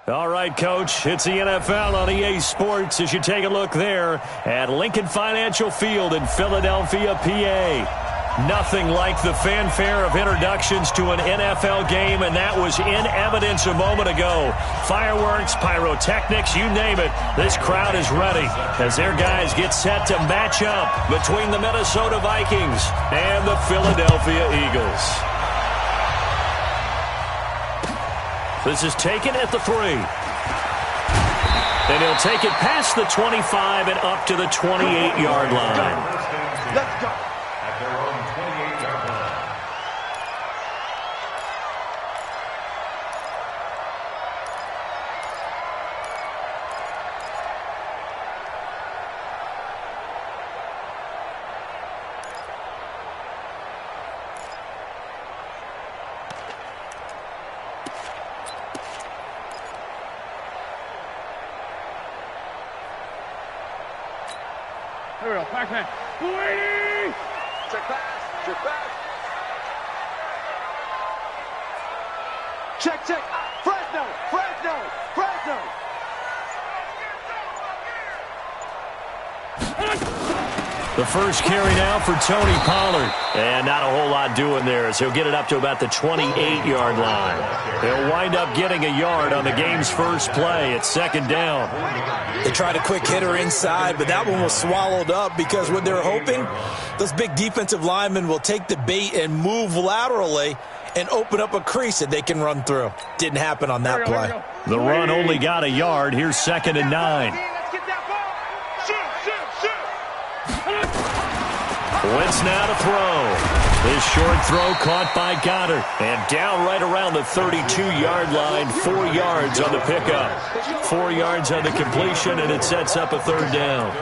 All right, Coach, it's the NFL on EA Sports as you take a look there at Lincoln Financial Field in Philadelphia, PA. Nothing like the fanfare of introductions to an NFL game, and that was in evidence a moment ago. Fireworks, pyrotechnics, you name it. This crowd is ready as their guys get set to match up between the Minnesota Vikings and the Philadelphia Eagles. This is taken at the 3. And he'll take it past the 25 and up to the 28-yard line. Let's go. Here we go, back man. 280! Check pass, check pass. Check, check. Fresno, Fresno, Fresno. The first carry now for Tony Pollard. And not a whole lot doing there as he'll get it up to about the 28-yard line. He'll wind up getting a yard on the game's first play. It's second down. They tried a quick hitter inside, but that one was swallowed up because what they're hoping, those big defensive linemen will take the bait and move laterally and open up a crease that they can run through. Didn't happen on that play. The run only got a yard. Here's second and 9. Wentz now to throw. This short throw caught by Goddard. And down right around the 32-yard line. 4 yards on the pickup. 4 yards on the completion, and it sets up a third down.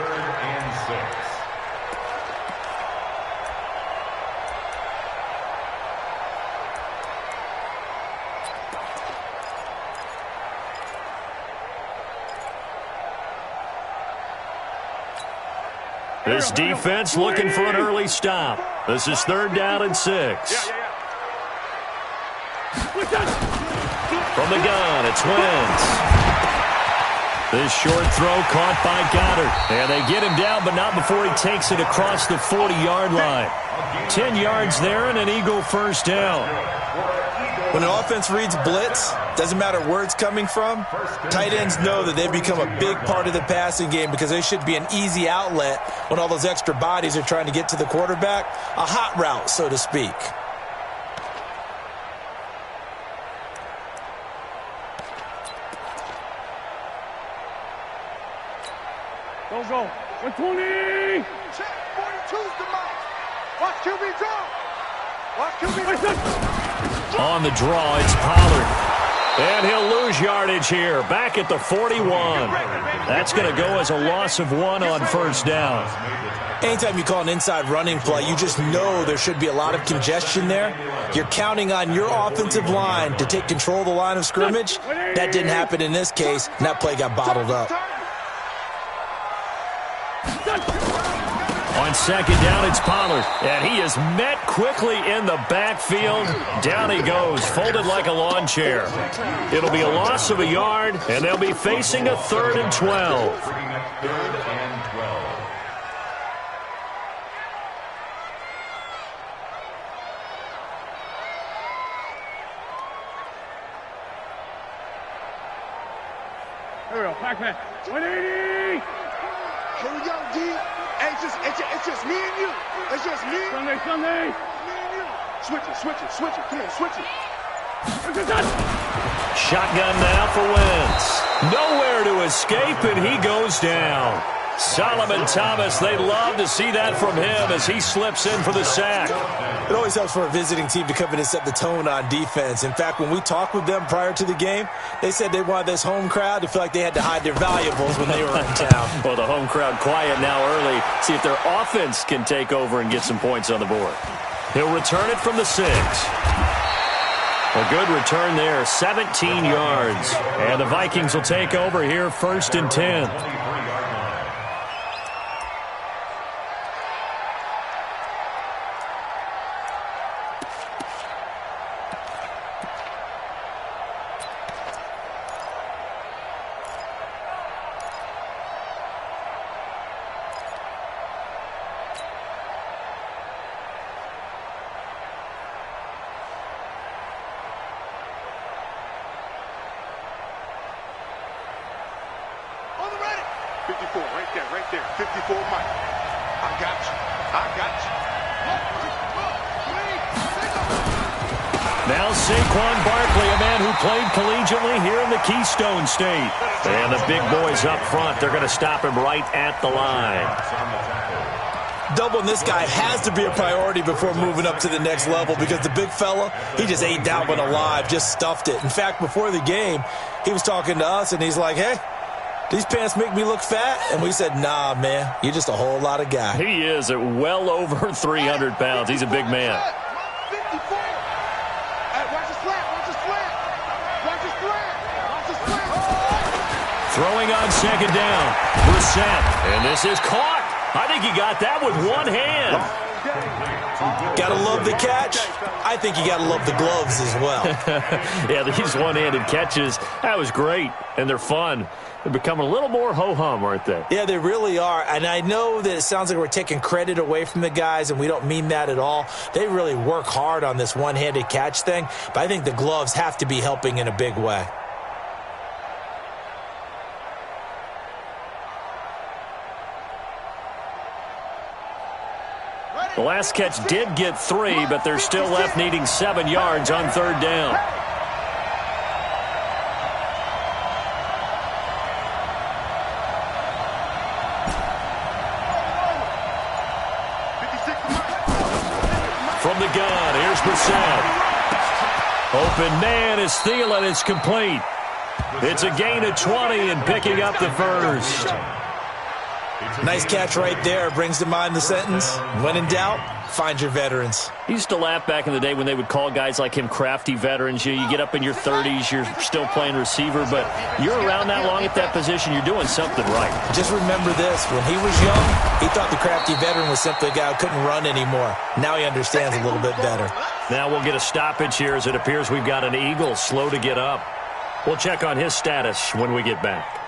This defense looking for an early stop. This is third down and 6. From the gun, it's Wentz. This short throw caught by Goddard. And they get him down, but not before he takes it across the 40-yard line. 10 yards there and an Eagle first down. When an offense reads blitz, doesn't matter where it's coming from, tight ends know that they've become a big part of the passing game because they should be an easy outlet when all those extra bodies are trying to get to the quarterback. A hot route, so to speak. Go. 120! Check, 42's the mark. Watch QB draw. Watch QB draw. On the draw, it's Pollard. And he'll lose yardage here. Back at the 41. That's going to go as a loss of 1 on first down. Anytime you call an inside running play, you just know there should be a lot of congestion there. You're counting on your offensive line to take control of the line of scrimmage. That didn't happen in this case, and that play got bottled up. On second down, it's Pollard. And he is met quickly in the backfield. Down he goes, folded like a lawn chair. It'll be a loss of a yard, and they'll be facing a third and 12. Here we go, Pac-Man. 180! Here we go, D. Hey, it's just me and you. It's just me. Sunday. Me and you. Switch it. Come on, switch it. Shotgun now for Wentz. Nowhere to escape, and he goes down. Solomon Thomas, they love to see that from him as he slips in for the sack. It always helps for a visiting team to come in and set the tone on defense. In fact, when we talked with them prior to the game, they said they wanted this home crowd to feel like they had to hide their valuables when they were in town. Well, the home crowd quiet now early. See if their offense can take over and get some points on the board. He'll return it from the 6. A good return there, 17 yards. And the Vikings will take over here first and 10. right there. 54 Mike. I got you. I got you. Now Saquon Barkley, a man who played collegiately here in the Keystone State. And the big boys up front, they're going to stop him right at the line. Doubling this guy has to be a priority before moving up to the next level because the big fella, he just ate that one alive, just stuffed it. In fact, before the game, he was talking to us, and he's like, hey, these pants make me look fat? And we said, nah, man, you're just a whole lot of guy. He is at well over 300 pounds. He's a big man. 54. Watch his slant. Watch his slant. Watch his slant. Watch his slant. Throwing on second down. Brissett. And this is caught. I think he got that with one hand. Gotta love the catch. I think you gotta love the gloves as well. Yeah, these one-handed catches, that was great. And they're fun. They're becoming a little more ho-hum, aren't they? Yeah, they really are. And I know that it sounds like we're taking credit away from the guys, and we don't mean that at all. They really work hard on this one-handed catch thing. But I think the gloves have to be helping in a big way. The last catch did get 3, but they're still left needing 7 yards on third down. From the gun, here's Brissett. Open man is Thielen. It's complete. It's a gain of 20 and picking up the first. Nice catch right there. Brings to mind the sentence, when in doubt, find your veterans. He used to laugh back in the day when they would call guys like him crafty veterans. You get up in your 30s, you're still playing receiver, but you're around that long at that position, you're doing something right. Just remember this. When he was young, he thought the crafty veteran was simply a guy who couldn't run anymore. Now he understands a little bit better. Now we'll get a stoppage here as it appears we've got an Eagle slow to get up. We'll check on his status when we get back.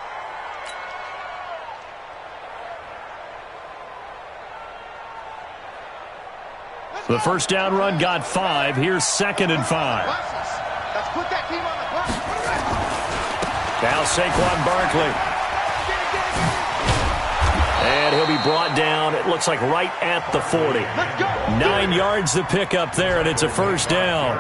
The first down run got 5. Here's 2nd and 5. Let's put that team on the clock. Now Saquon Barkley. And he'll be brought down, it looks like right at the 40. 9 yards to pick up there, and it's a first down.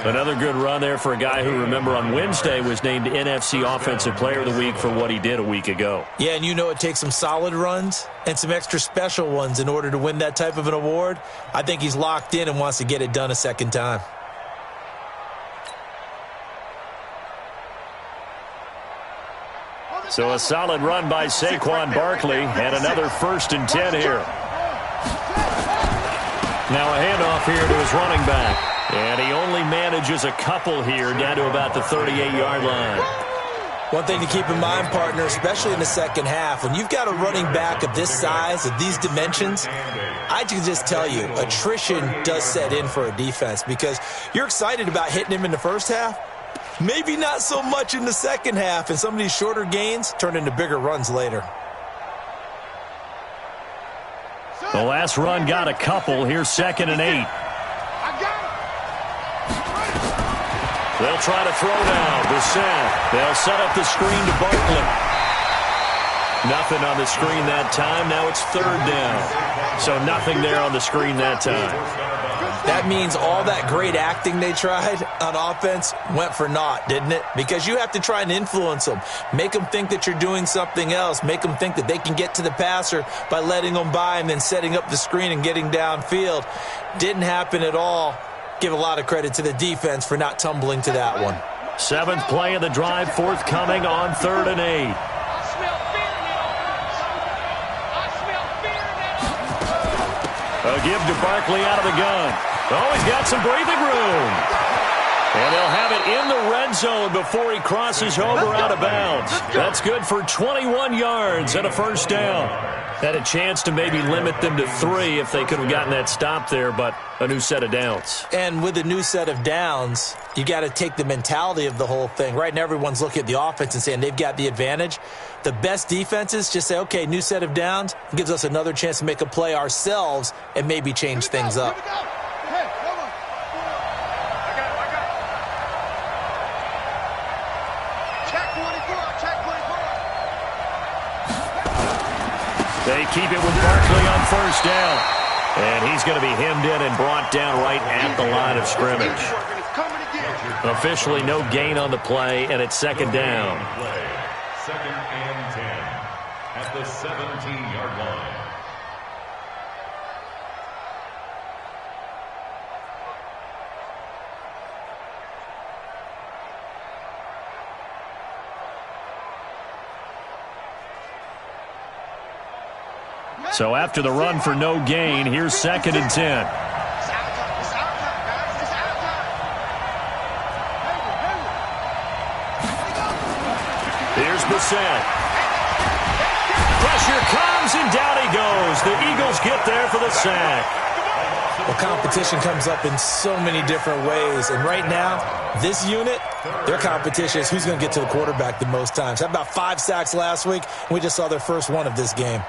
Another good run there for a guy who, remember, on Wednesday was named NFC Offensive Player of the Week for what he did a week ago. Yeah, and you know it takes some solid runs and some extra special ones in order to win that type of an award. I think he's locked in and wants to get it done a second time. So a solid run by Saquon Barkley and another 1st and 10 here. Now a handoff here to his running back. And he only manages a couple here down to about the 38-yard line. One thing to keep in mind, partner, especially in the second half, when you've got a running back of this size, of these dimensions, I can just tell you, attrition does set in for a defense because you're excited about hitting him in the first half. Maybe not so much in the second half, and some of these shorter gains turn into bigger runs later. The last run got a couple. Here's 2nd and 8. They'll try to throw now. Brissett. They'll set up the screen to Barkley. Nothing on the screen that time. Now it's 3rd down. So nothing there on the screen that time. That means all that great acting they tried on offense went for naught, didn't it? Because you have to try and influence them. Make them think that you're doing something else. Make them think that they can get to the passer by letting them by and then setting up the screen and getting downfield. Didn't happen at all. Give a lot of credit to the defense for not tumbling to that one. 7th play of the drive forthcoming on 3rd and 8. A give to Barkley out of the gun. Oh, he's got some breathing room. And they'll have it in the red zone before he crosses over out of bounds. That's good for 21 yards and a first down. Had a chance to maybe limit them to 3 if they could have gotten that stop there, but a new set of downs. And with a new set of downs, you got to take the mentality of the whole thing. Right now, everyone's looking at the offense and saying they've got the advantage. The best defenses just say, okay, new set of downs gives us another chance to make a play ourselves and maybe change things up. They keep it with Barkley on first down. And he's going to be hemmed in and brought down right at the line of scrimmage. Officially no gain on the play, and it's second down. Second and 10 at the 17-yard line. So after the run for no gain, here's second and 10. Here's Bissett. Pressure comes, and down he goes. The Eagles get there for the sack. Well, competition comes up in so many different ways. And right now, this unit, their competition is who's going to get to the quarterback the most times. Had about 5 sacks last week. We just saw their first one of this game.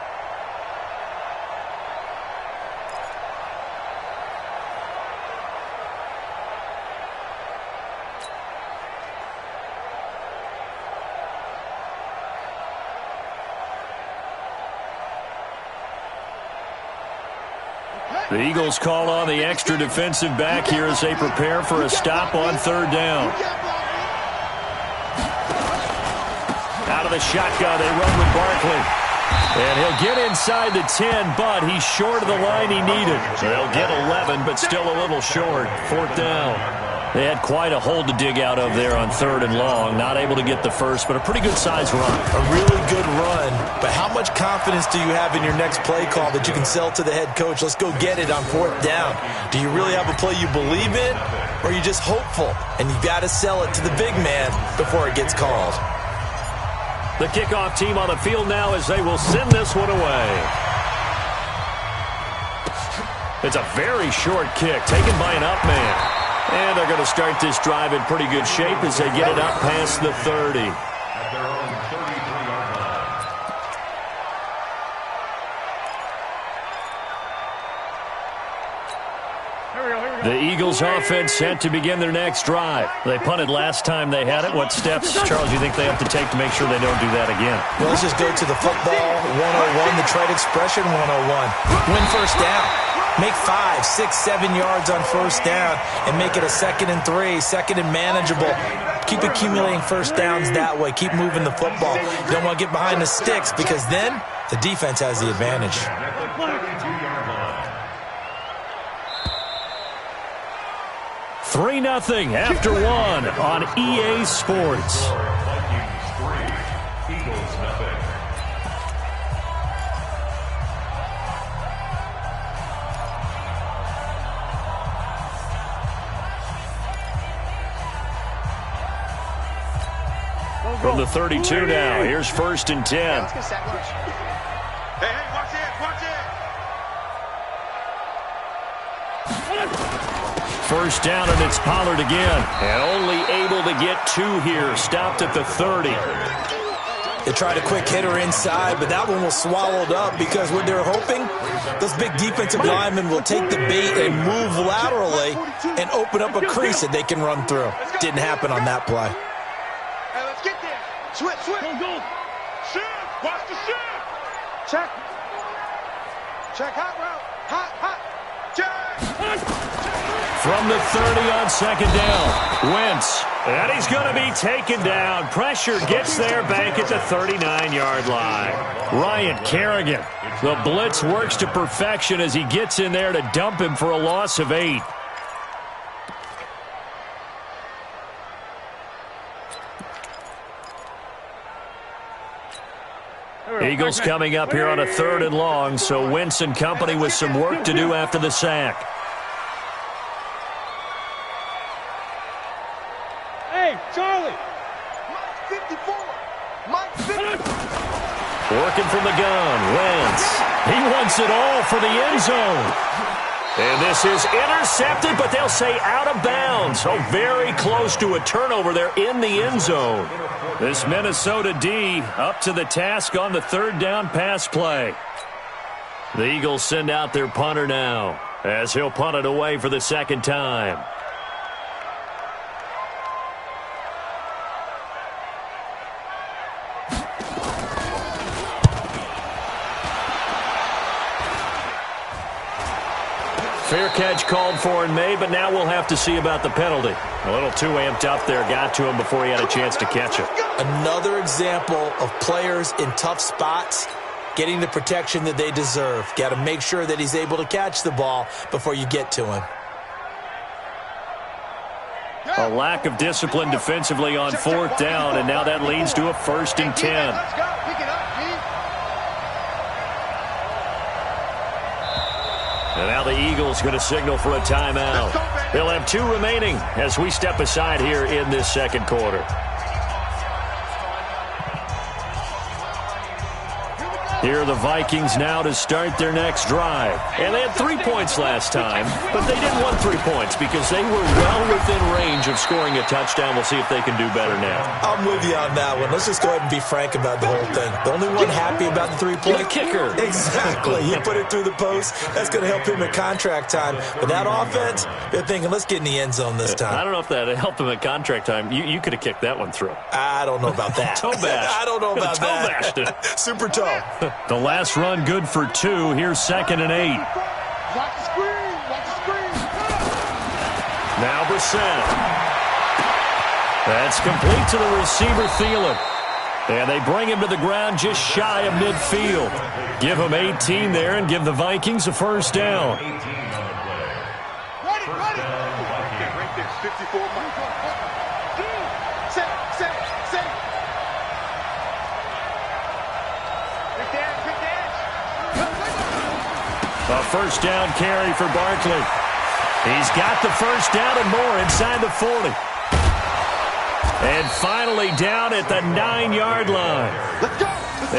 The Eagles call on the extra defensive back here as they prepare for a stop on third down. Out of the shotgun, they run with Barkley. And he'll get inside the 10, but he's short of the line he needed. They'll get 11, but still a little short. Fourth down. They had quite a hole to dig out of there on third and long. Not able to get the first, but a pretty good-sized run. A really good run, but how much confidence do you have in your next play call that you can sell to the head coach? Let's go get it on fourth down. Do you really have a play you believe in, or are you just hopeful? And you've got to sell it to the big man before it gets called. The kickoff team on the field now as they will send this one away. It's a very short kick taken by an up man. And they're going to start this drive in pretty good shape as they get it up past the 30. At their own 33-yard line. The Eagles offense set to begin their next drive. They punted last time they had it. What steps, Charles, do you think they have to take to make sure they don't do that again? Well, let's just go to the football 101, the trade expression 101. Win first down. Make 5, 6, 7 yards on first down and make it a 2nd and 3, second and manageable. Keep accumulating first downs that way. Keep moving the football. You don't want to get behind the sticks because then the defense has the advantage. 3-0 after one on EA Sports. Vikings 3, Eagles nothing. From the 32 now, here's first and 10. Hey, watch it. First down, and it's Pollard again. And only able to get 2 here. Stopped at the 30. They tried a quick hitter inside, but that one was swallowed up because what they're hoping, those big defensive linemen will take the bait and move laterally and open up a crease that they can run through. Didn't happen on that play. Hey, let's get there. Switch. Go. Shift. Watch the shift. Check. Hot route. Hot. Check. From the 30 on second down, Wentz. And he's going to be taken down. Pressure gets there back at the 39-yard line. Ryan Kerrigan. The blitz works to perfection as he gets in there to dump him for a loss of 8. Eagles coming up here on a 3rd and long, so Wentz and company with some work to do after the sack. Hey, Charlie. Mike 54. Mike 50. Working from the gun, Wentz. He wants it all for the end zone. And this is intercepted, but they'll say out of bounds. So very close to a turnover there in the end zone. This Minnesota D up to the task on the 3rd down pass play. The Eagles send out their punter now as he'll punt it away for the 2nd time. Fair catch called for and made, but now we'll have to see about the penalty. A little too amped up there, got to him before he had a chance to catch it. Another example of players in tough spots getting the protection that they deserve. Got to make sure that he's able to catch the ball before you get to him. A lack of discipline defensively on fourth down, and now that leads to a 1st and 10. Let's go. Pick it up, G. And now the Eagles going to signal for a timeout. They'll have 2 remaining as we step aside here in this second quarter. Here are the Vikings now to start their next drive. And they had 3 points last time, but they didn't want 3 points because they were well within range of scoring a touchdown. We'll see if they can do better now. I'm with you on that one. Let's just go ahead and be frank about the whole thing. The only one happy about the 3-point? The kicker. Exactly. You put it through the post. That's going to help him at contract time. But that offense, they're thinking, let's get in the end zone this time. I don't know if that helped him at contract time. You could have kicked that one through. I don't know about that. Toe bash. I don't know about toe that. bashed it. Super toe. The last run good for 2. Here's 2nd and 8. Watch the screen. Watch the screen. Now Brissett. That's complete to the receiver, Thielen. And they bring him to the ground just shy of midfield. Give him 18 there and give the Vikings a 1st down. Ready, ready. Right there, 54. Set. A 1st down carry for Barkley. He's got the 1st down and more inside the 40. And finally down at the 9-yard line. Let's go.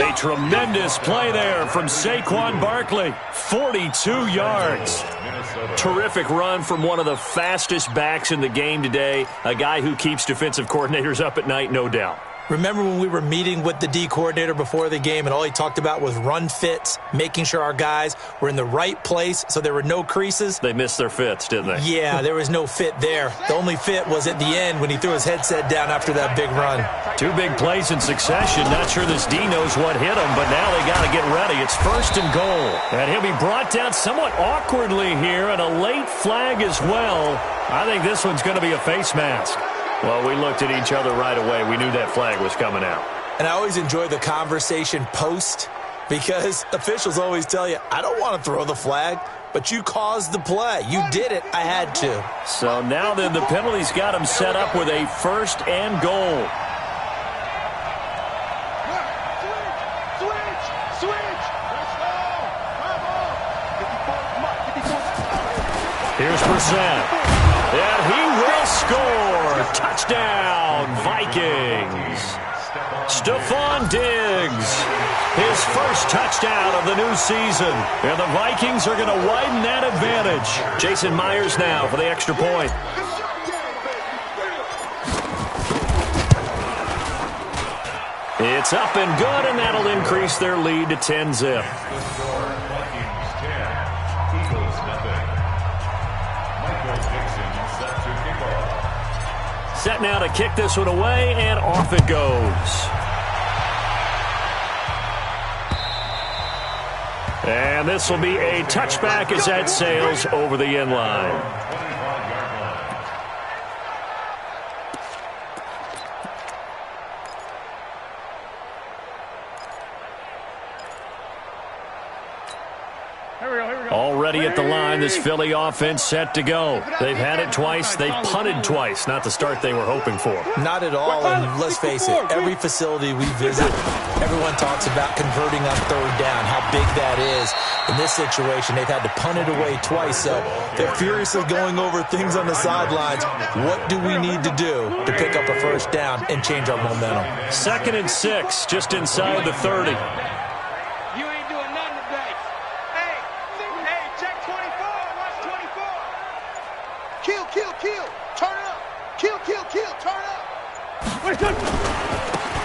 A tremendous play there from Saquon Barkley. 42 yards. Terrific run from one of the fastest backs in the game today. A guy who keeps defensive coordinators up at night, no doubt. Remember when we were meeting with the D coordinator before the game and all he talked about was run fits, making sure our guys were in the right place so there were no creases? They missed their fits, didn't they? Yeah, there was no fit there. The only fit was at the end when he threw his headset down after that big run. 2 big plays in succession. Not sure this D knows what hit him, but now they got to get ready. It's 1st and goal. And he'll be brought down somewhat awkwardly here, and a late flag as well. I think this one's going to be a face mask. Well, we looked at each other right away. We knew that flag was coming out. And I always enjoy the conversation post because officials always tell you, I don't want to throw the flag, but you caused the play. You did it. I had to. So now then the penalty's got him set up with a 1st and goal. Switch. Let's go. Here's Brissett. And he will score. Touchdown, Vikings. Stephon Diggs. His 1st touchdown of the new season. And the Vikings are going to widen that advantage. Jason Myers now for the extra point. It's up and good, and that'll increase their lead to 10-zip. Set now to kick this one away, and off it goes. And this will be a touchback as that sails over the end line. Already at the line, this Philly offense set to go. They've had it twice. They've punted twice. Not the start they were hoping for. Not at all, and let's face it, every facility we visit, everyone talks about converting on 3rd down, how big that is. In this situation, they've had to punt it away twice, so they're furiously going over things on the sidelines. What do we need to do to pick up a 1st down and change our momentum? 2nd and 6, just inside the 30. You ain't doing nothing today. Hey, check 24. Watch 24. Kill. Turn it up. Kill. Turn it up.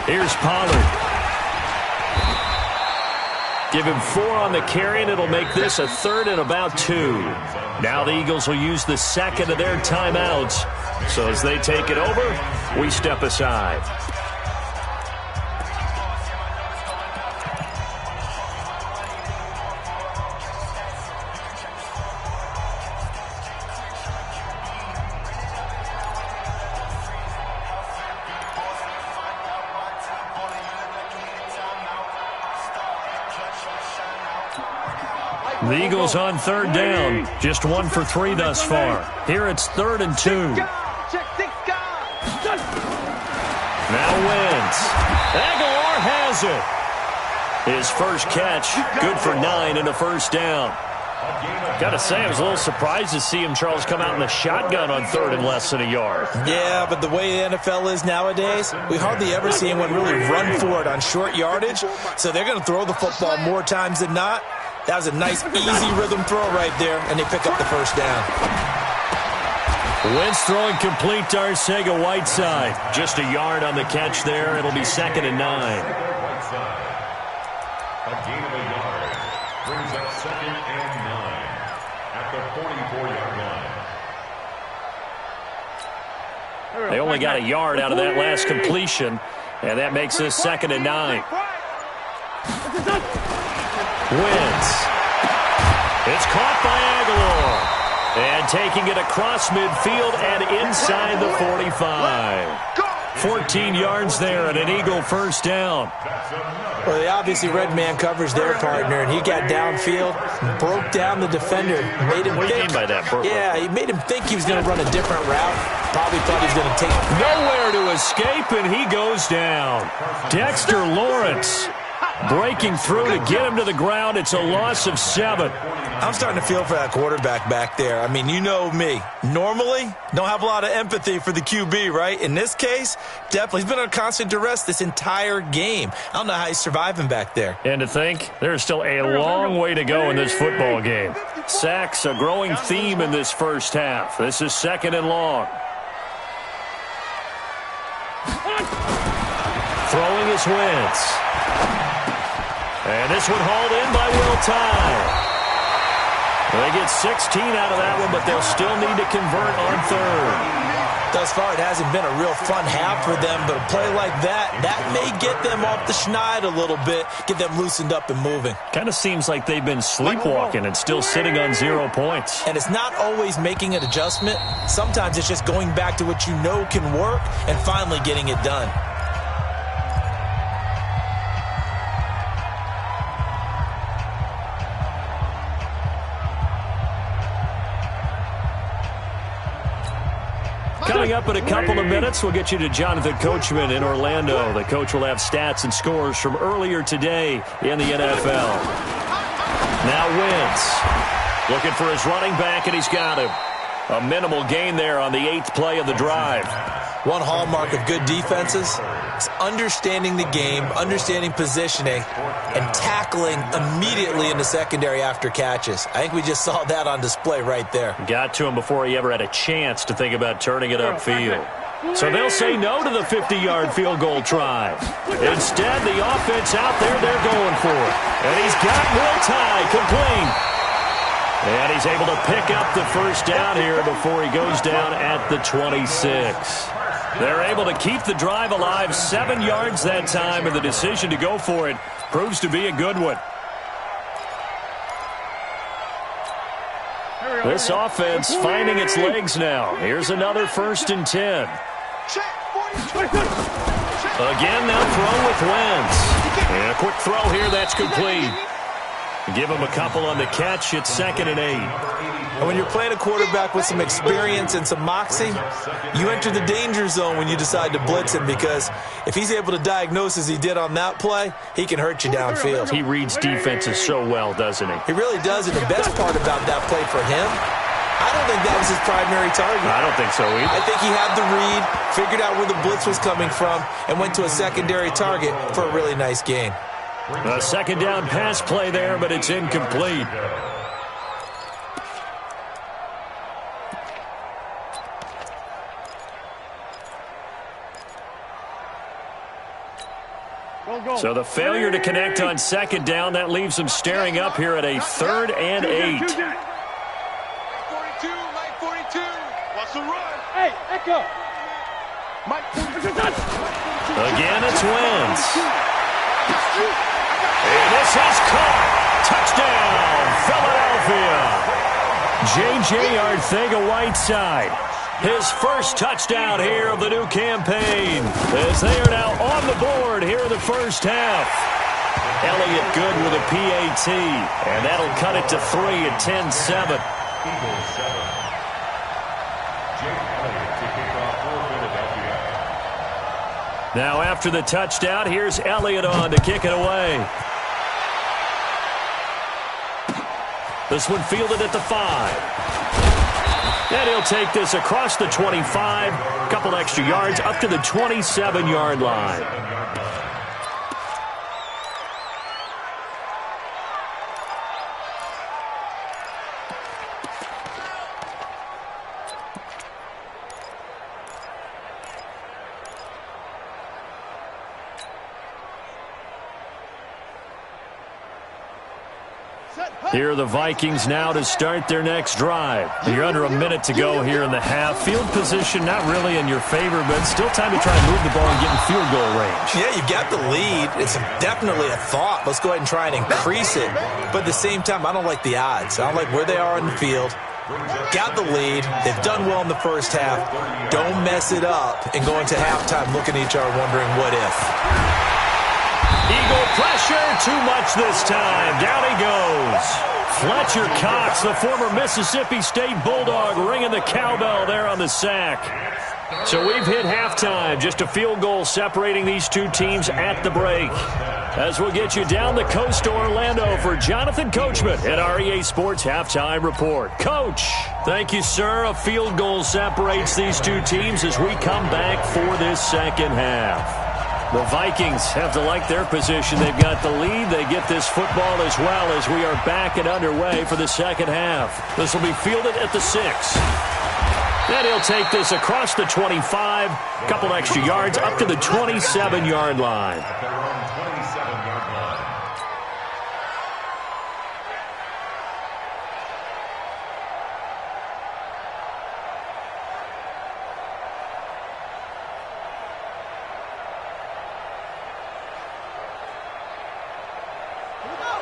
Here's Pollard. Give him 4 on the carry, and it'll make this a 3rd and about 2. Now the Eagles will use the 2nd of their timeouts. So as they take it over, we step aside. The Eagles on third down. Just 1 for 3 thus far. Here it's 3rd and 2. Check 6 guys. Now Wentz. Aguilar has it. His first catch, good for 9 and a first down. Got to say, I was a little surprised to see him, Charles, come out in the shotgun on 3rd and less than a yard. Yeah, but the way the NFL is nowadays, we hardly ever see anyone really run for it on short yardage. So they're going to throw the football more times than not. That was a nice, easy rhythm throw right there, and they pick up the first down. Wentz throwing complete to Arcega-Whiteside. Just a yard on the catch there. It'll be 2nd and 9. A gain of a yard brings up 2nd and 9 at the 44-yard line. They only got a yard out of that last completion, and that makes this 2nd and 9. Wentz. It's caught by Aguilar. And taking it across midfield and inside the 45. 14 yards there and an Eagle first down. Well, they obviously read man coverage their partner, and he got downfield, broke down the defender, made him What do you mean by that, Burke? Yeah, he made him think he was going to run a different route. Probably thought he was going to take Nowhere to escape, and he goes down. Dexter Lawrence breaking through to get him to the ground. It's a loss of 7. I'm starting to feel for that quarterback back there. I mean, you know me. Normally, don't have a lot of empathy for the QB, right? In this case, definitely. He's been under constant duress this entire game. I don't know how he's surviving back there. And to think, there's still a long way to go in this football game. Sacks, a growing theme in this first half. This is 2nd and long. Throwing is Wentz. And this one hauled in by Will Tye. They get 16 out of that one, but they'll still need to convert on 3rd. Thus far, it hasn't been a real fun half for them, but a play like that may get them off the schneid a little bit, get them loosened up and moving. Kind of seems like they've been sleepwalking and still sitting on 0 points. And it's not always making an adjustment. Sometimes it's just going back to what you know can work and finally getting it done. Coming up in a couple of minutes, we'll get you to Jonathan Coachman in Orlando. The coach will have stats and scores from earlier today in the NFL. Now Wentz looking for his running back, and he's got him. A minimal gain there on the 8th play of the drive. One hallmark of good defenses is understanding the game, understanding positioning, and tackling immediately in the secondary after catches. I think we just saw that on display right there. Got to him before he ever had a chance to think about turning it upfield. So they'll say no to the 50-yard field goal try. Instead, the offense out there, they're going for it. And he's got Will Tye complete. And he's able to pick up the first down here before he goes down at the 26. They're able to keep the drive alive, 7 yards that time, and the decision to go for it proves to be a good one. This offense finding its legs now. Here's another 1st and 10. Again, now throw with Wentz. And a quick throw here, that's complete. Give him a couple on the catch. It's 2nd and 8. And when you're playing a quarterback with some experience and some moxie, you enter the danger zone when you decide to blitz him, because if he's able to diagnose as he did on that play, he can hurt you downfield. He reads defenses so well, doesn't he? He really does, and the best part about that play for him, I don't think that was his primary target. I don't think so either. I think he had the read, figured out where the blitz was coming from, and went to a secondary target for a really nice gain. A 2nd down pass play there, but it's incomplete. So the failure to connect on 2nd down, that leaves them staring up here at a 3rd and 8. 42, Mike 42. What's the run? Hey, Echo. Mike 42. Again, it's Wentz. And this is caught. Touchdown, Philadelphia. J.J. Arcega-Whiteside. His first touchdown here of the new campaign, as they are now on the board here in the first half. Elliott good with a PAT. And that'll cut it to 3 at 10-7. Eagles 7. Jake Elliott to kick off for Philadelphia. Now after the touchdown, here's Elliott on to kick it away. This one fielded at the 5. And he'll take this across the 25. A couple extra yards up to the 27-yard line. Here are the Vikings now to start their next drive. You're under a minute to go here in the half. Field position not really in your favor, but still time to try and move the ball and get in field goal range. Yeah, you got the lead. It's definitely a thought. Let's go ahead and try and increase it. But at the same time, I don't like the odds. I don't like where they are on the field. Got the lead. They've done well in the first half. Don't mess it up and go into halftime looking at each other wondering what if. Eagle pressure, too much this time. Down he goes. Fletcher Cox, the former Mississippi State Bulldog, ringing the cowbell there on the sack. So we've hit halftime. Just a field goal separating these two teams at the break. As we'll get you down the coast to Orlando for Jonathan Coachman at our EA Sports Halftime Report. Coach. Thank you, sir. A field goal separates these two teams as we come back for this second half. The Vikings have to like their position. They've got the lead. They get this football as well as we are back and underway for the second half. This will be fielded at the 6. Then he'll take this across the 25. A couple extra yards up to the 27-yard line. At their own 27-yard line.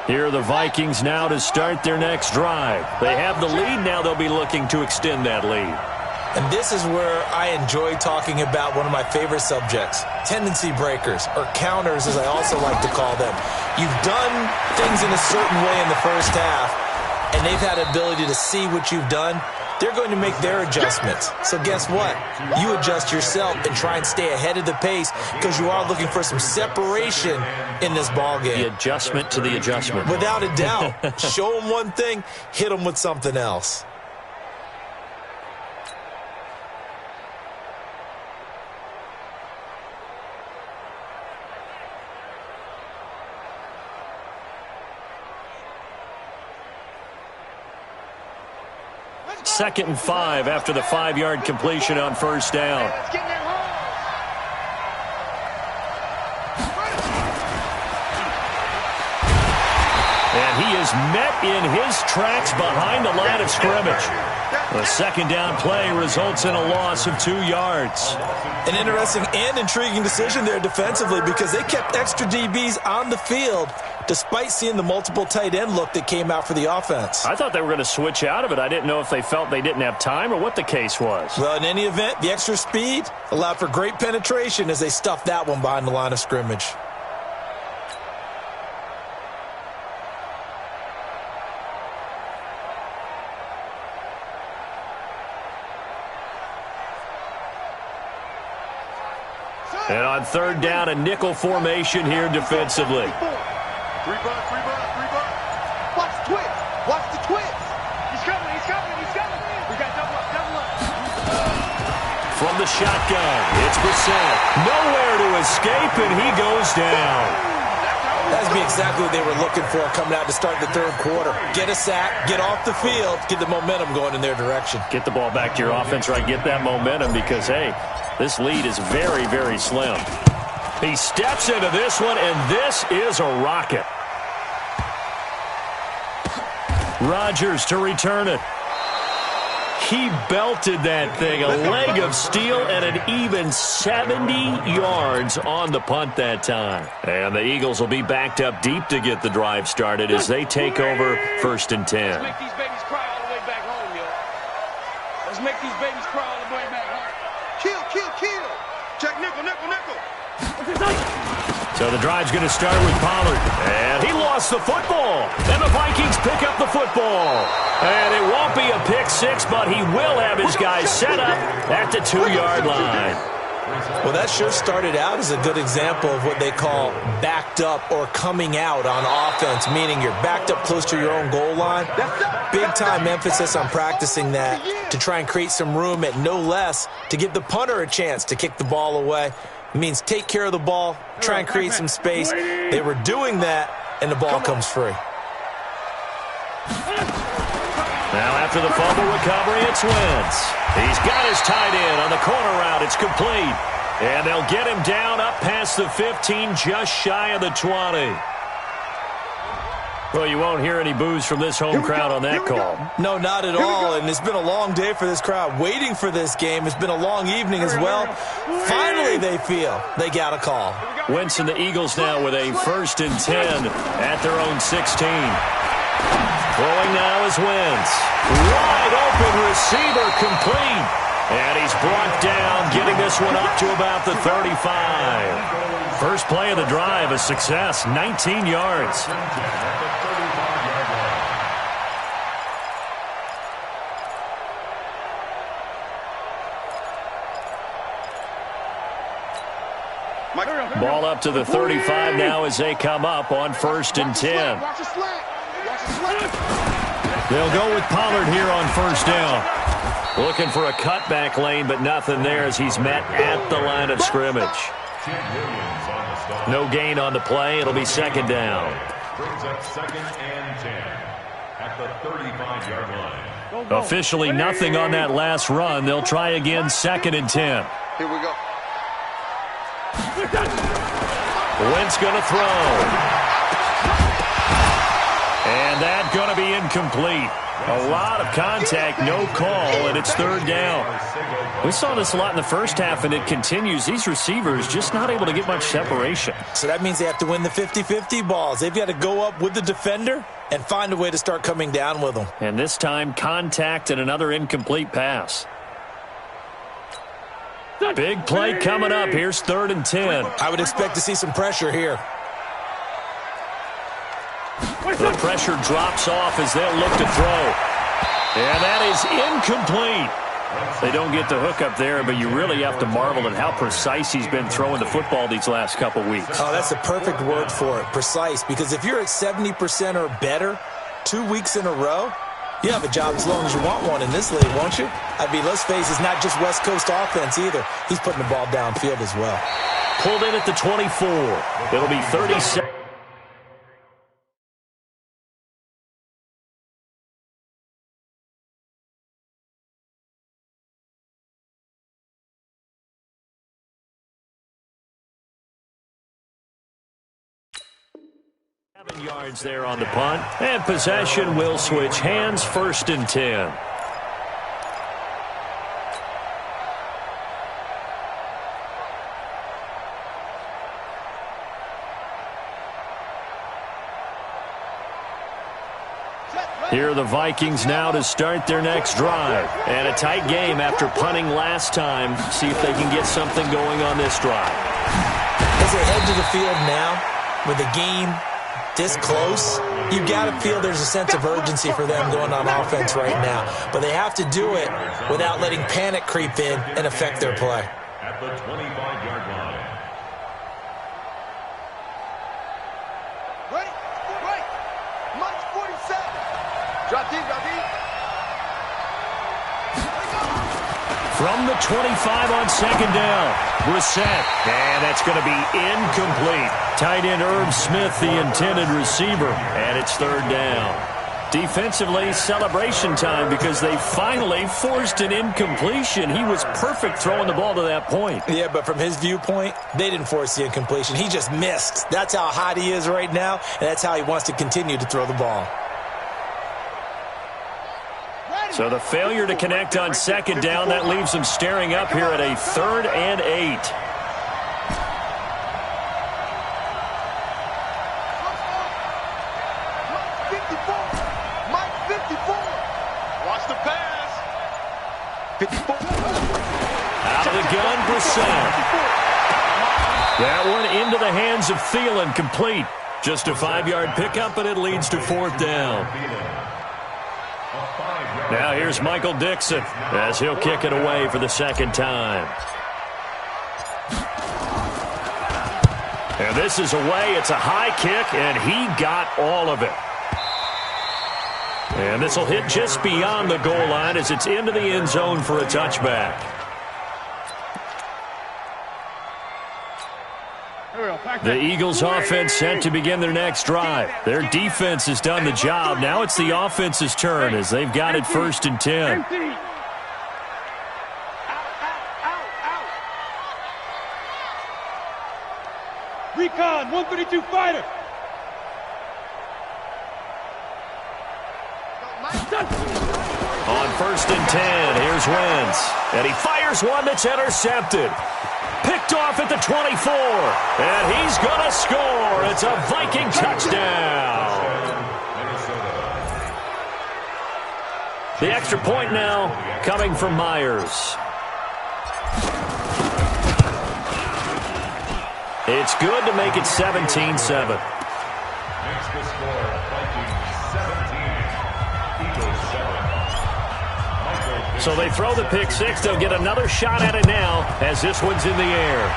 Here are the Vikings now to start their next drive. They have the lead. Now they'll be looking to extend that lead. And this is where I enjoy talking about one of my favorite subjects, tendency breakers, or counters as I also like to call them. You've done things in a certain way in the first half, and they've had the ability to see what you've done. They're going to make their adjustments. So guess what? You adjust yourself and try and stay ahead of the pace because you are looking for some separation in this ballgame. The adjustment to the adjustment. Without a doubt. Show them one thing, hit them with something else. Second and 5 after the 5-yard completion on first down. And he is met in his tracks behind the line of scrimmage. The second down play results in a loss of 2 yards. An interesting and intriguing decision there defensively because they kept extra DBs on the field despite seeing the multiple tight end look that came out for the offense. I thought they were going to switch out of it. I didn't know if they felt they didn't have time or what the case was. Well, in any event, the extra speed allowed for great penetration as they stuffed that one behind the line of scrimmage. And on third down, a nickel formation here defensively. 3 bucks, 3 bucks, 3 bucks. Watch the twist. Watch the twist. He's coming, he's coming, he's coming. We got double up, double up. From the shotgun, it's Brissett. Nowhere to escape, and he goes down. That's exactly what they were looking for coming out to start the third quarter. Get a sack, get off the field, get the momentum going in their direction. Get the ball back to your offense, right? Get that momentum because, hey, this lead is very, very slim. He steps into this one, and this is a rocket. Rodgers to return it. He belted that thing, a leg of steel, and an even 70 yards on the punt that time. And the Eagles will be backed up deep to get the drive started as they take over 1st and 10. Let's make these babies cry all the way back home, yo. Let's make these babies cry all the way back home. Kill, kill, kill. Check nickel, nickel, nickel. So the drive's going to start with Pollard. And he lost the football. And the Vikings pick up the football. And it won't be a pick six, but he will have his guys set up at the 2-yard line. Well, that sure started out as a good example of what they call backed up or coming out on offense, meaning you're backed up close to your own goal line. Big-time emphasis on practicing that to try and create some room at no less to give the punter a chance to kick the ball away. It means take care of the ball, try and create some space. They were doing that, and the ball comes free. Now after the fumble recovery, it's Wentz. He's got his tight end on the corner route. It's complete. And they'll get him down up past the 15, just shy of the 20. Well, you won't hear any boos from this home crowd on that call. No, not at all, and it's been a long day for this crowd waiting for this game. It's been a long evening as well. Finally, they feel they got a call. Wentz and the Eagles now with a 1st and 10 at their own 16. Throwing now is Wentz. Wide open receiver complete. And he's brought down, getting this one up to about the 35. First play of the drive, a success, 19 yards. Ball up to the 35 now as they come up on 1st and 10. They'll go with Pollard here on 1st down. Looking for a cutback lane, but nothing there as he's met at the line of scrimmage. No gain on the play. It'll be 2nd down. Brings up 2nd and 10 at the 35-yard line. Officially nothing on that last run. They'll try again 2nd and 10. Here we go. Wentz going to throw. And that's going to be incomplete. A lot of contact, no call, and it's 3rd down. We saw this a lot in the first half, and it continues. These receivers just not able to get much separation. So that means they have to win the 50-50 balls. They've got to go up with the defender and find a way to start coming down with them. And this time, contact and another incomplete pass. Big play coming up. Here's 3rd and 10. I would expect to see some pressure here. The pressure drops off as they'll look to throw. And that is incomplete. They don't get the hook up there, but you really have to marvel at how precise he's been throwing the football these last couple weeks. Oh, that's the perfect word for it, precise. Because if you're at 70% or better 2 weeks in a row, you have a job as long as you want one in this league, won't you? I mean, let's face it, it's not just West Coast offense either. He's putting the ball downfield as well. Pulled in at the 24. It'll be 37. Yards there on the punt, and possession will switch hands. 1st and 10. Here are the Vikings now to start their next drive. And a tight game after punting last time. See if they can get something going on this drive. As they head to the field now with the game this close, you've got to feel there's a sense of urgency for them going on offense right now. But they have to do it without letting panic creep in and affect their play. At the 25-yard line. Ready? Right. Minus 47. Drop deep, drop deep. From the 25 on 2nd down. Brissett. And that's going to be incomplete. Tight end Irv Smith, the intended receiver. And it's 3rd down. Defensively, celebration time because they finally forced an incompletion. He was perfect throwing the ball to that point. Yeah, but from his viewpoint, they didn't force the incompletion. He just missed. That's how hot he is right now, and that's how he wants to continue to throw the ball. So the failure to connect on 2nd down, that leaves them staring up here at a 3rd and 8. Watch the pass. 54. Out of the gun, Brissett. That one into the hands of Thielen, complete. Just a 5-yard pickup, and it leads to 4th down. Now here's Michael Dixon as he'll kick it away for the 2nd time. And this is away. It's a high kick, and he got all of it. And this will hit just beyond the goal line as it's into the end zone for a touchback. The Eagles offense set to begin their next drive. Their defense has done the job. Now it's the offense's turn as they've got it 1st and 10. Recon, 132 fighter. On 1st and 10, here's Wentz. And he fires one that's intercepted. Picked off at the 24. And he's going to score. It's a Viking touchdown. The extra point now coming from Myers. It's good to make it 17-7. Makes the score Vikings 17, Eagles 7. So they throw the pick six. They'll get another shot at it now as this one's in the air.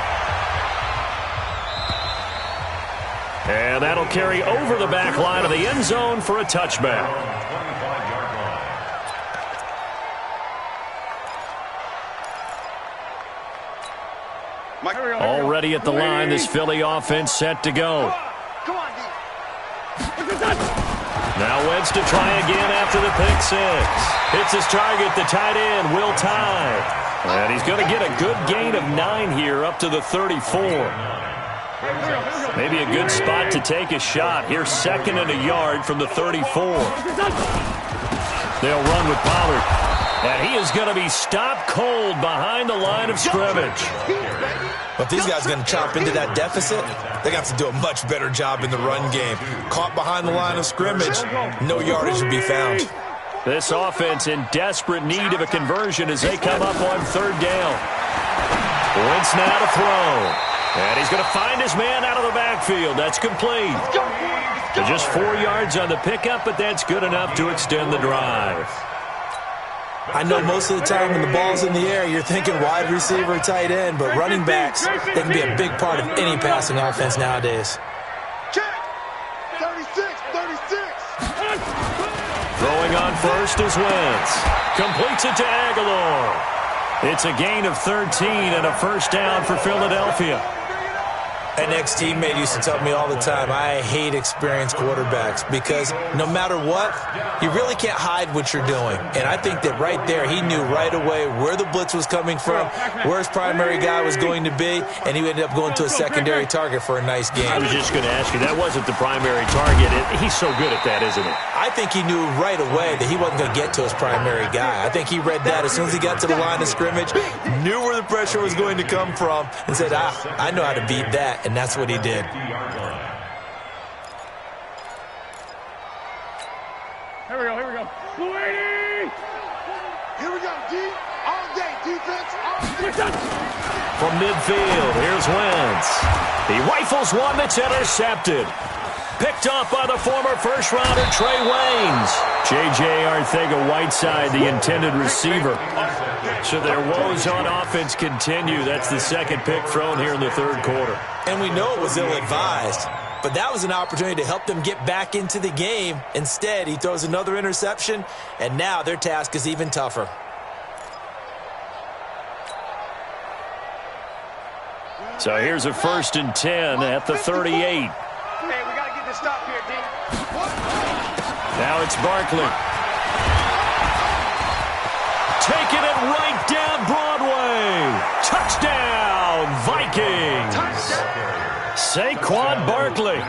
And that'll carry over the back line of the end zone for a touchback. 25-yard line. Already at the line, this Philly offense set to go. Come on, D. Now Wentz to try again after the pick six. Hits his target, the tight end, Will Tye. And he's going to get a good gain of 9 here up to the 34. Maybe a good spot to take a shot. Here's 2nd and a yard from the 34. They'll run with Pollard. And he is going to be stopped cold behind the line of scrimmage. But these guys are going to chop into that deficit. They're going to have to do a much better job in the run game. Caught behind the line of scrimmage, no yardage to be found. This offense in desperate need of a conversion as they come up on 3rd down. Wentz now to throw. And he's going to find his man out of the backfield. That's complete. Just 4 yards on the pickup, but that's good enough to extend the drive. I know most of the time when the ball's in the air, you're thinking wide receiver, tight end, but running backs, they can be a big part of any passing offense nowadays. Check. 36, 36. Throwing on first is Wentz. Completes it to Aguilar. It's a gain of 13 and a 1st down for Philadelphia. An ex-teammate used to tell me all the time, I hate experienced quarterbacks because no matter what, you really can't hide what you're doing. And I think that right there, he knew right away where the blitz was coming from, where his primary guy was going to be, and he ended up going to a secondary target for a nice game. I was just going to ask you, that wasn't the primary target. He's so good at that, isn't he? I think he knew right away that he wasn't going to get to his primary guy. I think he read that as soon as he got to the line of scrimmage, knew where the pressure was going to come from, and said, I know how to beat that. And that's what he did. Here we go. Here we go, D. All day, defense, all day. From midfield, here's Wentz. He rifles one that's intercepted. Picked off by the former first-rounder Trey Waynes. J.J. Arcega-Whiteside, the intended receiver. So their woes on offense continue. That's the 2nd pick thrown here in the 3rd quarter. And we know it was ill-advised, but that was an opportunity to help them get back into the game. Instead, he throws another interception, and now their task is even tougher. So here's a 1st and 10 at the 38. Hey, we got to get this stop here, D. Now it's Barkley. Taking it right down Broadway. Touchdown, Vikings. Saquon Barkley,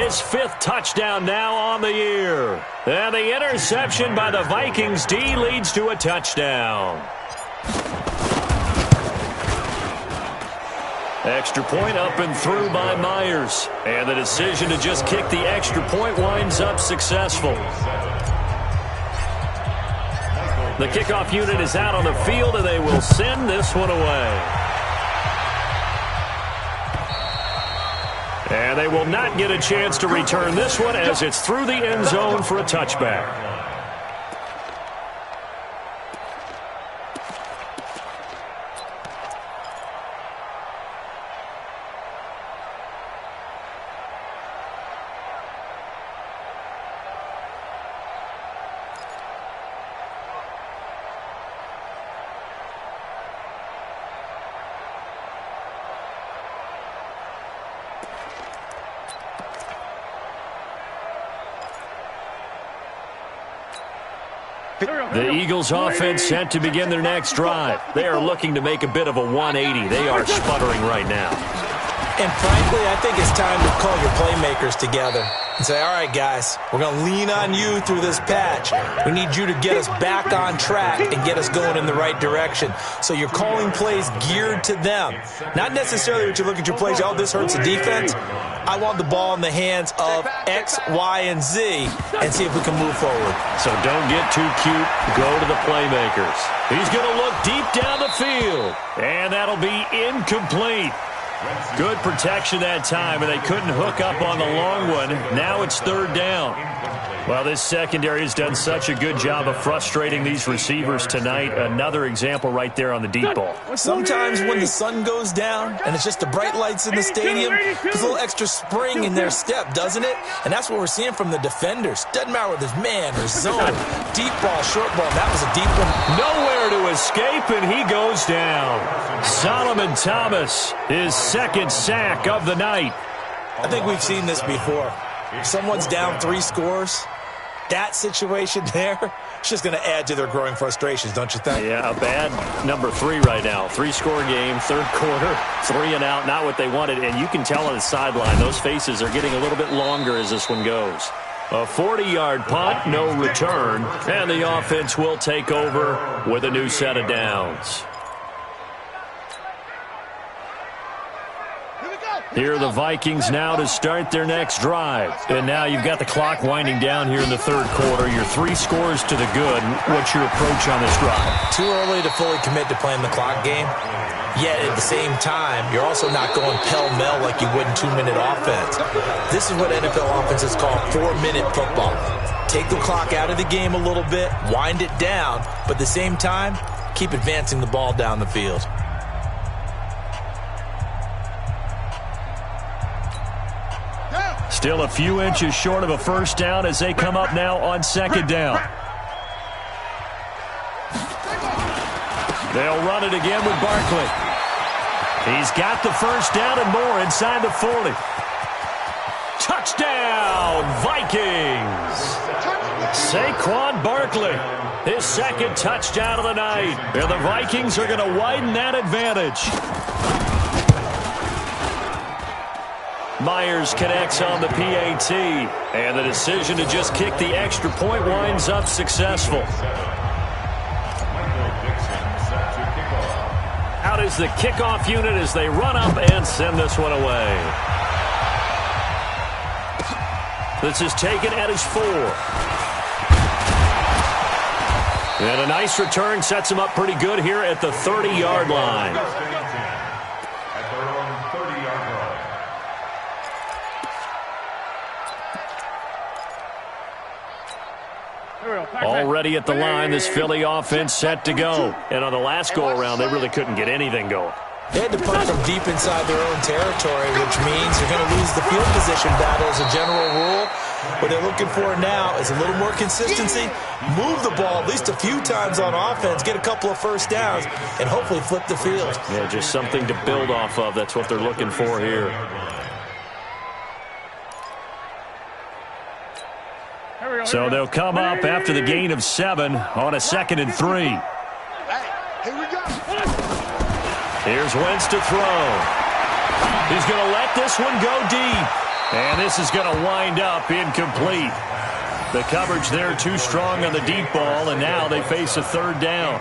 his 5th touchdown now on the year. And the interception by the Vikings D leads to a touchdown. Extra point up and through by Myers. And the decision to just kick the extra point winds up successful. The kickoff unit is out on the field, and they will send this one away. And they will not get a chance to return this one as it's through the end zone for a touchback. The Eagles offense set to begin their next drive. They are looking to make a bit of a 180. They are sputtering right now. And frankly, I think it's time to call your playmakers together and say, all right, guys, we're going to lean on you through this patch. We need you to get us back on track and get us going in the right direction. So you're calling plays geared to them. Not necessarily what you look at your plays, oh, this hurts the defense. I want the ball in the hands of X, Y, and Z and see if we can move forward. So don't get too cute. Go to the playmakers. He's going to look deep down the field. And that'll be incomplete. Good protection that time, and they couldn't hook up on the long one. Now it's third down. Well, this secondary has done such a good job of frustrating these receivers tonight. Another example right there on the deep ball. Sometimes when the sun goes down and it's just the bright lights in the stadium, there's a little extra spring in their step, doesn't it? And that's what we're seeing from the defenders. Doesn't matter whether it's man or zone, deep ball, short ball. That was a deep one. Nowhere to escape, and he goes down. Solomon Thomas, his second sack of the night. I think we've seen this before. If someone's down 3 scores, that situation there, it's just going to add to their growing frustrations, don't you think? Yeah, a bad number 3 right now. 3-score game, third quarter, 3 and out, not what they wanted. And you can tell on the sideline, those faces are getting a little bit longer as this one goes. A 40-yard punt, no return, and the offense will take over with a new set of downs. Here are the Vikings now to start their next drive. And now you've got the clock winding down here in the third quarter. You're 3 scores to the good. What's your approach on this drive? Too early to fully commit to playing the clock game. Yet at the same time, you're also not going pell-mell like you would in 2-minute offense. This is what NFL offenses call 4-minute football. Take the clock out of the game a little bit, wind it down, but at the same time, keep advancing the ball down the field. Still a few inches short of a first down as they come up now on second down. They'll run it again with Barkley. He's got the first down and more inside the 40. Touchdown, Vikings! Saquon Barkley, his second touchdown of the night. And the Vikings are going to widen that advantage. Myers connects on the PAT, and the decision to just kick the extra point winds up successful. Out is the kickoff unit as they run up and send this one away. This is taken at his 4. And a nice return sets him up pretty good here at the 30-yard line. Already at the line, this Philly offense set to go. And on the last go-around, they really couldn't get anything going. They had to punt from deep inside their own territory, which means you're going to lose the field position battle as a general rule. What they're looking for now is a little more consistency, move the ball at least a few times on offense, get a couple of first downs, and hopefully flip the field. Yeah, just something to build off of. That's what they're looking for here. So they'll come up after the gain of 7 on a 2nd and 3. Hey, here we go. Here's Wentz to throw. He's going to let this one go deep. And this is going to wind up incomplete. The coverage there too strong on the deep ball, and now they face a third down.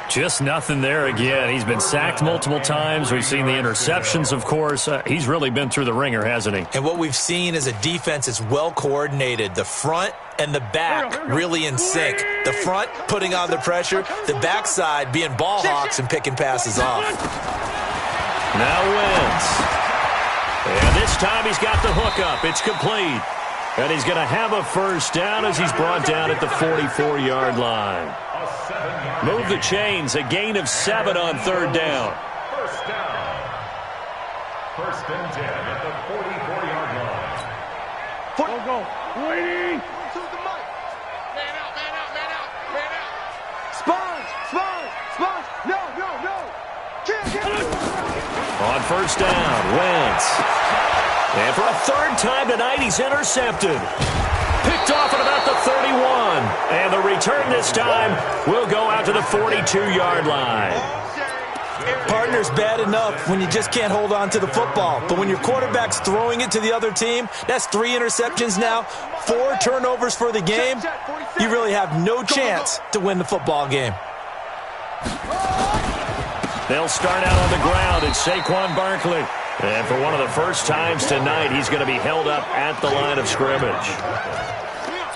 Just nothing there again. He's been sacked multiple times. We've seen the interceptions, of course. He's really been through the ringer, hasn't he? And what we've seen is a defense that's well coordinated. The front and the back really in sync. The front putting on the pressure, the backside being ball hawks and picking passes off. Now Wentz. And this time he's got the hook up. It's complete. And he's going to have a first down as he's brought down at the 44-yard line. Move the chains, a gain of 7 on third down. First down. First and 10 at the 44-yard line. Go. Waiting. To the mic. Man out. Sponge. No. Can't. On first down, Wentz. And for a third time tonight, he's intercepted. Picked off at about the 31. And the return this time will go out to the 42-yard line. Partner's bad enough when you just can't hold on to the football. But when your quarterback's throwing it to the other team, that's 3 interceptions now, 4 turnovers for the game. You really have no chance to win the football game. They'll start out on the ground. It's Saquon Barkley. And for one of the first times tonight, he's going to be held up at the line of scrimmage.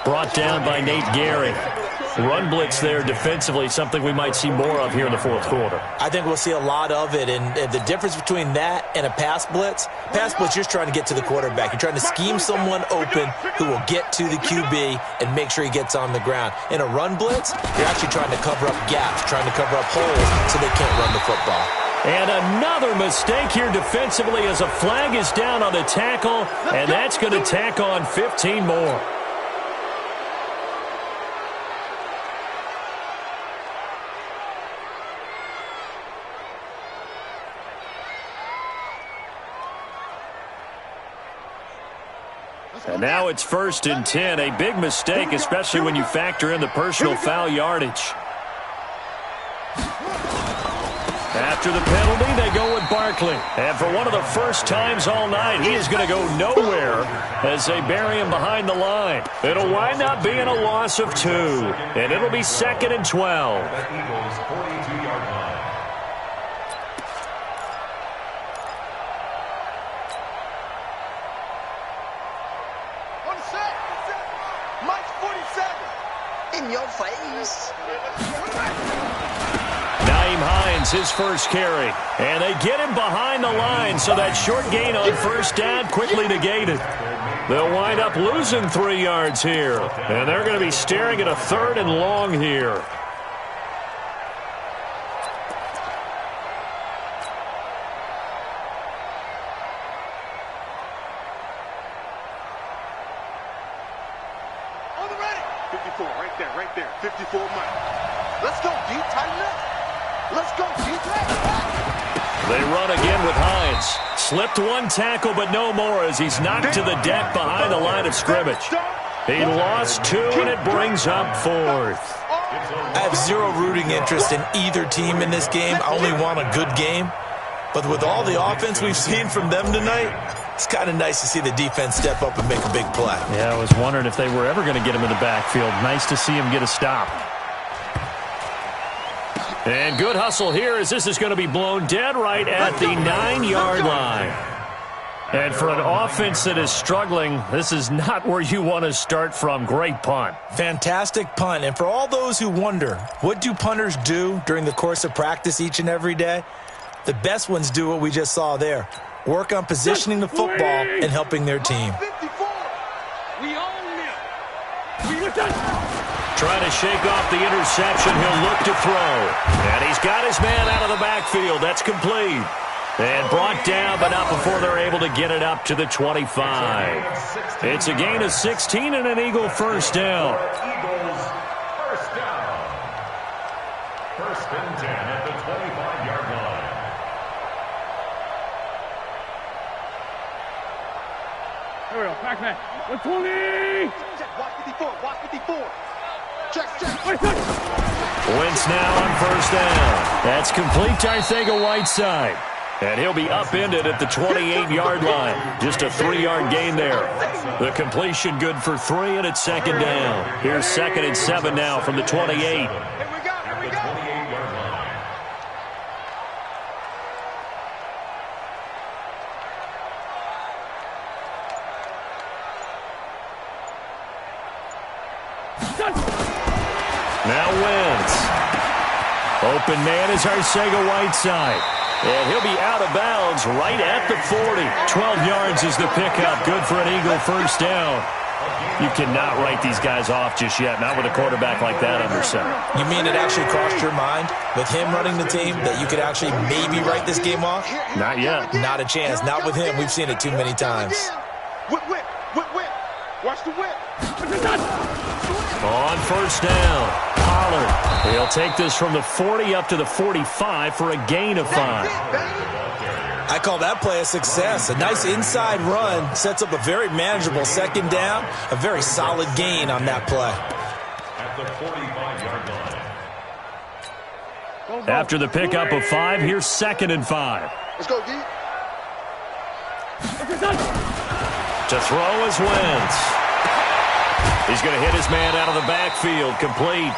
Brought down by Nate Gehry. Run blitz there defensively, something we might see more of here in the fourth quarter. I think we'll see a lot of it, and the difference between that and a pass blitz, you're just trying to get to the quarterback. You're trying to scheme someone open who will get to the QB and make sure he gets on the ground. In a run blitz, you're actually trying to cover up gaps, trying to cover up holes so they can't run the football. And another mistake here defensively as a flag is down on the tackle, and that's going to tack on 15 more. And now it's first and 10, a big mistake, especially when you factor in the personal foul yardage. After the penalty, they go with Barkley. And for one of the first times all night, he is going to go nowhere as they bury him behind the line. It'll wind up being a loss of 2, and it'll be 2nd and 12. The Eagles' 42-yard line. On set. Mike's 47. In your face. Naeem Hines, his first carry. And they get him behind the line, so that short gain on first down quickly negated. They'll wind up losing 3 yards here. And they're going to be staring at a 3rd and long here. On the ready. 54, right there. 54 Mike. Let's go, D. Tighten up. Let's go, D. They run again with Hines. Slipped 1 tackle, but no more as he's knocked to the deck behind the line of scrimmage. He lost 2, and it brings up 4th. I have 0 rooting interest in either team in this game. I only want a good game. But with all the offense we've seen from them tonight, it's kind of nice to see the defense step up and make a big play. Yeah, I was wondering if they were ever going to get him in the backfield. Nice to see him get a stop. And good hustle here as this is going to be blown dead right at the 9-yard line. And for an offense that is struggling, this is not where you want to start from. Great punt. Fantastic punt. And for all those who wonder, what do punters do during the course of practice each and every day? The best ones do what we just saw there. Work on positioning the football and helping their team. 54. We own them. Trying to shake off the interception. He'll look to throw. And he's got his man out of the backfield. That's complete. And brought down, but not before they're able to get it up to the 25. It's a gain of 16 and an Eagle first down. Eagles first down. First and 10 at the 25-yard line. Here we go. Back man. 120. Watch 54. Watch 54. Check. Wentz now on first down. That's complete to Arcega-Whiteside. And he'll be upended at the 28-yard line. Just a 3-yard gain there. The completion good for 3, and it's 2nd down. Here's 2nd and 7 now from the 28. Here we go. At the 28-yard line. Now Wentz. open man is Arcega-Whiteside. And he'll be out of bounds right at the 40. 12 yards is the pickup. Good for an Eagle first down. You cannot write these guys off just yet, not with a quarterback like that under center. You mean it actually crossed your mind with him running the team that you could actually maybe write this game off? Not yet. Not a chance. Not with him. We've seen it too many times. Whip, whip, whip, whip. Watch the whip. On first down, Pollard. He'll take this from the 40 up to the 45 for a gain of 5. I call that play a success. A nice inside run sets up a very manageable second down. A very solid gain on that play. At the 45-yard line. After the pickup of 5, here's 2nd and 5. Let's go, D. To throw is Wentz. He's going to hit his man out of the backfield, complete.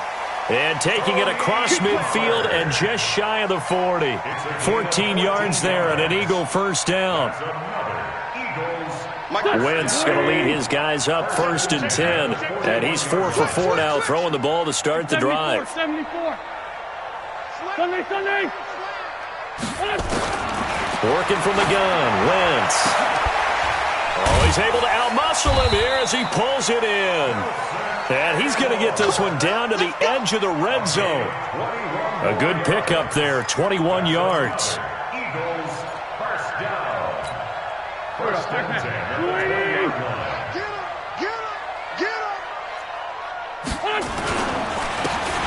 And taking it across midfield and just shy of the 40. 14 yards there and an Eagle first down. Wentz going to lead his guys up 1st and 10. And he's 4 for 4 now, throwing the ball to start the drive. 74. Sunday. Working from the gun, Wentz. Oh, he's able to outmuscle him here as he pulls it in. And he's going to get this one down to the edge of the red zone. A good pickup there, 21 yards. Eagles first down. First and 10 at the 20-yard line. Get him.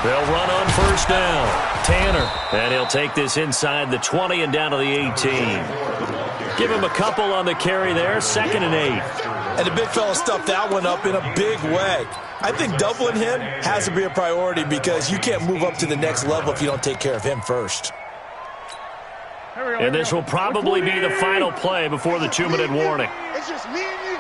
They'll run on first down. Tanner, and he'll take this inside the 20 and down to the 18. Give him a couple on the carry there, 2nd and 8. And the big fella stuffed that one up in a big way. I think doubling him has to be a priority because you can't move up to the next level if you don't take care of him first. And this will probably be the final play before the 2-minute warning. It's just me and you.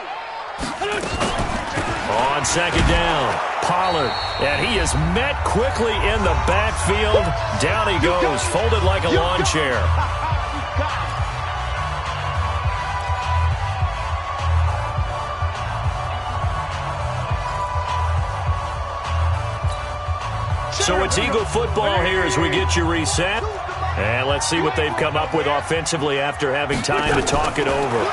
On 2nd down, Pollard. And he is met quickly in the backfield. Down he goes, folded like a lawn chair. So it's Eagle football here as we get you reset. And let's see what they've come up with offensively after having time to talk it over.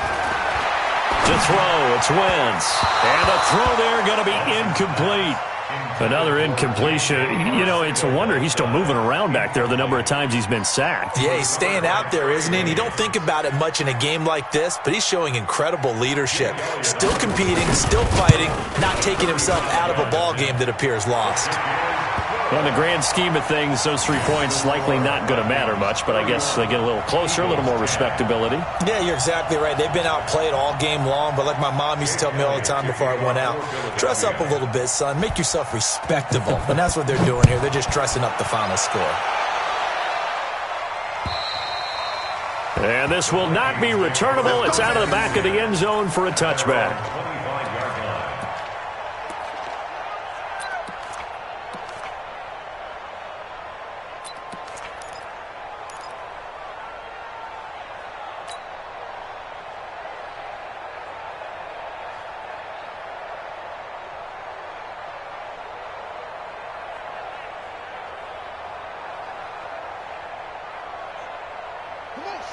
To throw, it's Wentz. And a throw there going to be incomplete. Another incompletion. You know, it's a wonder he's still moving around back there the number of times he's been sacked. Yeah, he's staying out there, isn't he? And you don't think about it much in a game like this, but he's showing incredible leadership. Still competing, still fighting, not taking himself out of a ball game that appears lost. Well, in the grand scheme of things, those 3 points likely not going to matter much, but I guess they get a little closer, a little more respectability. Yeah, you're exactly right. They've been outplayed all game long, but like my mom used to tell me all the time before I went out, dress up a little bit, son. Make yourself respectable. And that's what they're doing here. They're just dressing up the final score. And this will not be returnable. It's out of the back of the end zone for a touchback.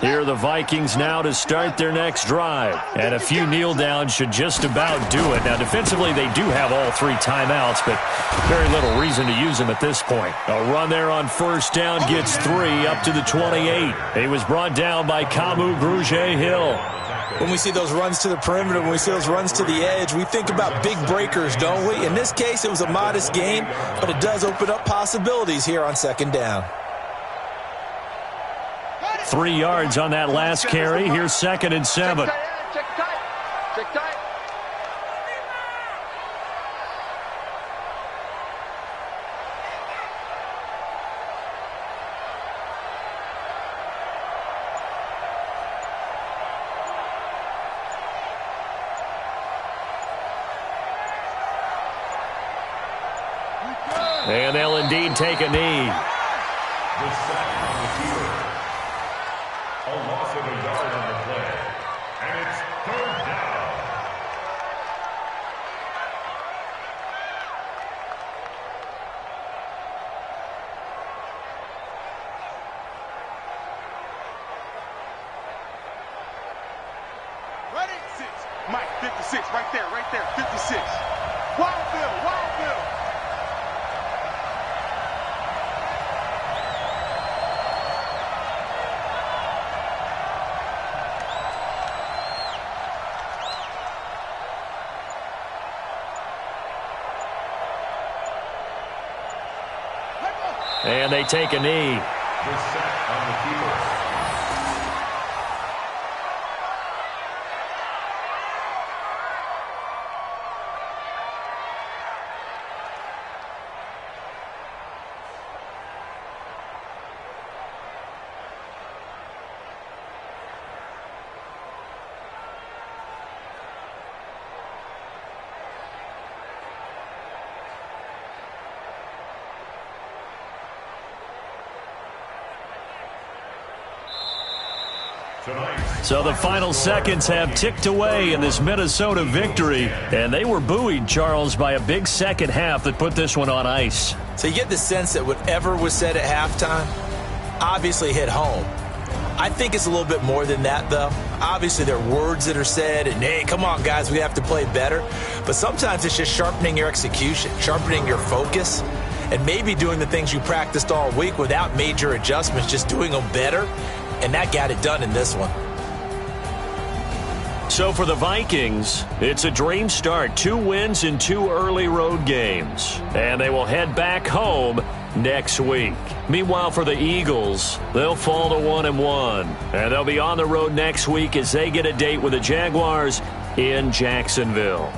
Here are the Vikings now to start their next drive. And a few kneel downs should just about do it. Now, defensively, they do have all 3 timeouts, but very little reason to use them at this point. A run there on first down gets 3 up to the 28. He was brought down by Kamu Grugier-Hill. When we see those runs to the perimeter, when we see those runs to the edge, we think about big breakers, don't we? In this case, it was a modest gain, but it does open up possibilities here on second down. 3 yards on that last carry. Here's 2nd and 7. Check tight. Check tight. And they'll indeed take a knee. The sack on the field. A loss of a yard on the play. And it's 3rd down. 56, right there, 56. Wild Bill, Wild Bill. And they take a knee. The sack on the keeper. So the final seconds have ticked away in this Minnesota victory, and they were buoyed, Charles, by a big second half that put this one on ice. So you get the sense that whatever was said at halftime obviously hit home. I think it's a little bit more than that, though. Obviously, there are words that are said, and, hey, come on, guys, we have to play better. But sometimes it's just sharpening your execution, sharpening your focus, and maybe doing the things you practiced all week without major adjustments, just doing them better. And that got it done in this one. So for the Vikings, it's a dream start. 2 wins in 2 early road games. And they will head back home next week. Meanwhile, for the Eagles, they'll fall to 1-1. And they'll be on the road next week as they get a date with the Jaguars in Jacksonville.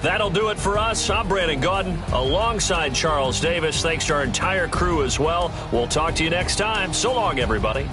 That'll do it for us. I'm Brandon Gaudin alongside Charles Davis. Thanks to our entire crew as well. We'll talk to you next time. So long, everybody.